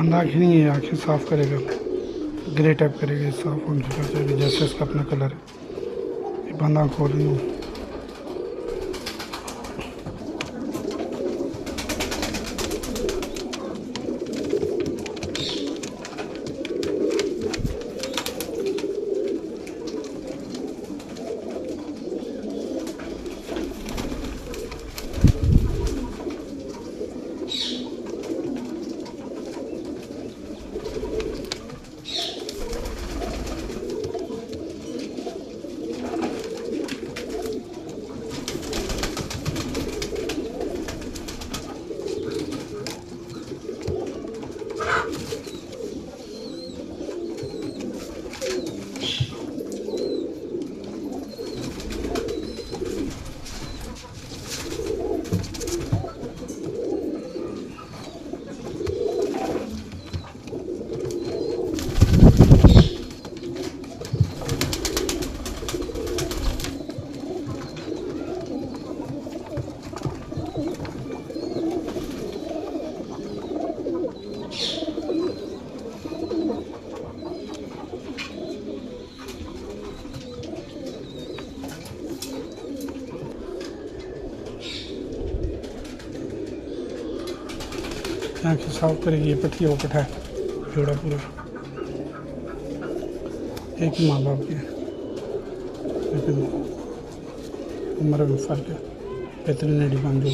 बंद आँखें नहीं है, आँखें साफ करेगा, ग्रे टाइप करेगा, साफ होने चाहिए जैसे इसका अपना कलर है। ये बंद आँख हो रही है। आँखें साफ करेगी। ये पट्टी ओपट है, जोड़ा पूरा एक ही माँ बाप की है, लेकिन उम्र में फ़र्क है। बेहतरीन डिमांड जो